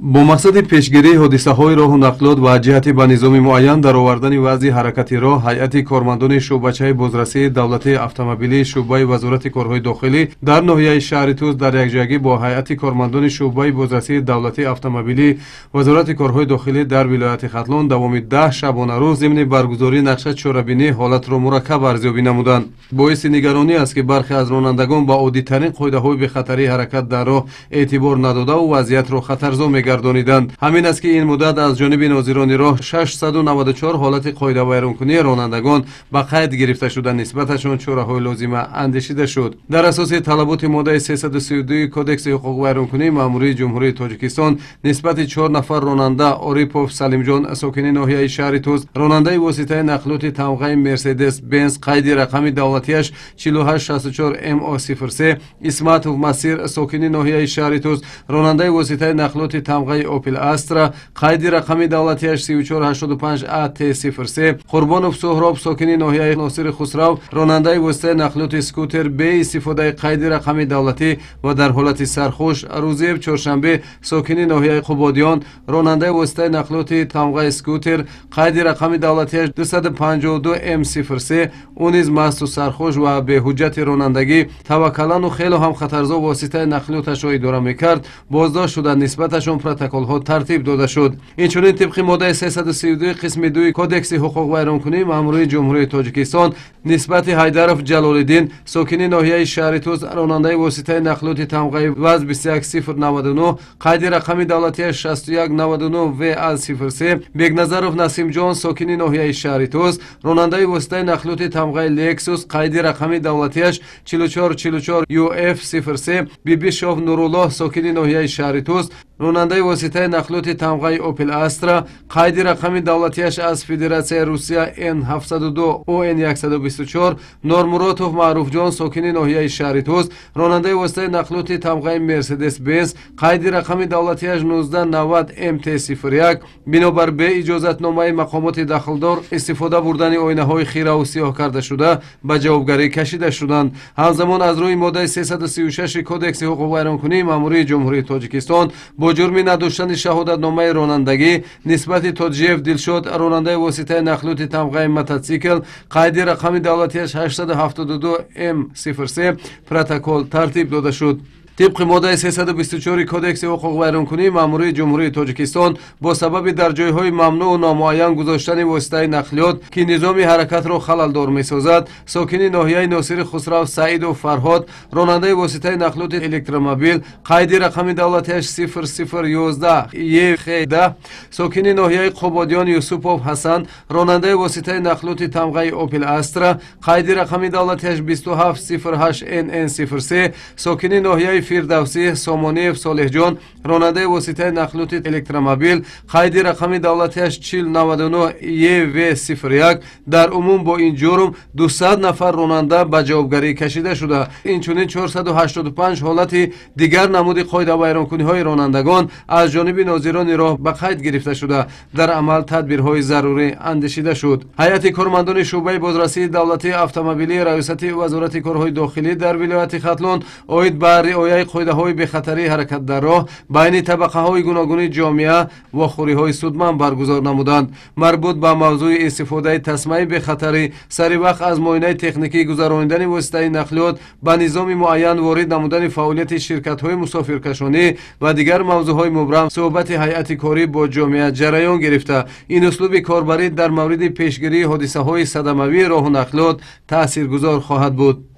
бо мақсади пешгирии ҳодисаҳои роҳу нақлиёт ва ҷиҳати ба низоми муайян дар овардани вазъи ҳаракати роҳ, ҳайати кормандони шӯъбачаи бозрасии давлатии автомобилии шӯъбаи вазорати корҳои дохилӣ дар ноҳияи шаҳри Туз дар якҷоягӣ бо ҳайати кормандони шӯъбаи бозрасии давлатии автомобилии вазорати корҳои дохилӣ дар вилояти Хатлон давоми 10 шабона рӯз зимни баргузории нақша чорабинӣ ҳолатро мураккаб арзёбӣ намуданд. боиси нигаронӣ аст ки бархе аз ронандагон ба оддитарин қоидаҳои бехатарии ҳаракат дар роҳ эътибор надодаву вазъиятро хатарзо мегардониданд. ҳамин аст ки ин муддат аз ҷониби нозирони роҳ 694 ҳолати қоидавайронкунии ронандагон ба қайд гирифта шуда нисбаташон чораҳои лозима андешида шуд. дар асоси талаботи моддаи 332 кодекси ҳуқуқвайронкунӣ маъмурии ҷумҳурии Тоҷикистон нисбати 4 нафар ронанда Орипов Салимҷон сокини ноҳияи шаҳри Туз, ронандаи воситаи нақлиёти тамғаи Мерседес Бенз қайди рақами давлатиаш 4864 МО03, Исматов Масир сокини ноҳияи шаҳри Туз, ронандаи воситаи нақлиёти тамғаи Opel Astra қайди рақами давлатиаш 3485 AT03, Қурбонов Суҳроб сокини ноҳияи Носири Хусрав, ронандаи воситаи нақлиёти скутер бе истифодаи қайди рақами давлатӣ ва дар ҳолати сархуш, Рӯзиев Чоршанбе сокини ноҳияи Қубодиён, ронандаи воситаи нақлиёти тамғаи скутер қайди рақами давлатиаш 252 М03, ӯ низ масту сархуш ва беҳуҷҷати ронандагӣ таваккалану хело ҳам хатарзо воситаи нақлиёташро идора мекард, боздошт шуда нисбаташон протоколҳо тартиб дода шуд. Инчунин тибқи моддаи 332 қисми 2 кодекси ҳуқуқвайронкунии маъмурии ҷумҳурии Тоҷикистон нисбати Ҳайдаров Ҷалолиддин сокини ноҳияи шаҳри Туз, ронандаи воситаи нақлиёти тамғаи ВАЗ 21099 қайди рақами давлатиаш 6199 ВА03, Бегназаров Насимҷон сокини ноҳияи шаҳри Туз, ронандаи воситаи нақлиёти тамғаи Lexus қайди рақами давлатиаш 4444 UF03, Бибишов Нуруллоҳ сокини ноҳияи шаҳри Туз, ронандаи воситаи нақлиёти тамғаи Opel Astra қайди рақами давлатиаш аз Федератсияи Русия N702 ON124, Нормуротов Маъруфҷон сокини ноҳияи шаҳри Туз, ронандаи воситаи нақлиёти тамғаи Mercedes Benz қайди рақами давлатиаш 1990 MT01, бинобар бе иҷозатномаи мақомоти дахлдор истифода бурдани оинаҳои хираву сиёҳ карда шуда ба ҷавобгарӣ кашида шуданд. ҳамзамон аз рӯи моддаи 336 кодекси ҳуқуқвайронкунии маъмурии ҷумҳурии Тоҷикистон бо ҷурми надоштани шаҳодатномаи ронандагӣ нисбати Тоҷиев Дилшод, ронандаи воситаи нақлиёти тамғаи мототсикл қайди рақами давлатиаш 872 М03 протокол тартиб дода шуд. тибқи моддаи 324 кодекси ҳуқуқвайронкунии маъмурии ҷумҳурии Тоҷикистон бо сабаби дар ҷойҳои мамнӯъу номуайян гузоштани воситаи нақлиёт ки низоми ҳаракатро халалдор месозад, сокини ноҳияи Носири Хусрав Саидов Фарҳод, ронандаи воситаи нақлиёти электромобил қайди рақами давлатиаш 0011 ЕХ10, сокини ноҳияи Қободиён Юсупов Ҳасан, ронандаи воситаи нақлиёти тамғаи Opel Astra қайди рақами давлатиаш 2708 NN03, сокини ноҳияи Фирдавсӣ Сомониев Солеҳҷон, ронандаи воситаи нақлиёти электромобил қайди рақами давлатиаш 4099 ЕВ01. дар умум бо ин ҷурм 200 нафар ронанда ба ҷавобгарӣ кашида шуда. инчунин 485 ҳолати дигар намуди қоидавайронкуниҳои ронандагон аз ҷониби нозирони роҳ ба қайд гирифта шуда дар амал тадбирҳои зарурӣ андешида шуд. ҳайати кормандони шӯъбаи бозрасии давлатии автомобилии раёсати вазорати корҳои дохилӣ дар вилояти Хатлон оид ба риояи қоидаҳои бехатарии ҳаракат дар роҳ байни табақаҳои гуногуни ҷомеа вохӯриҳои судманд баргузор намуданд. марбут ба мавзӯи истифодаи тасмаи бехатарӣ сари вақт аз муоинаи техникӣ, гузарондани воситаи нақлиёт, ба низоми муайян ворид намудани фаъолияти ширкатҳои мусофиркашонӣ ва дигар мавзӯъҳои мубрам суҳбати ҳайати корӣ бо ҷомеа ҷараён гирифта. ин услуби корбарӣ дар мавриди пешгирии ҳодисаҳои садамавии роҳу нақлиёт таъсиргузор хоҳад буд.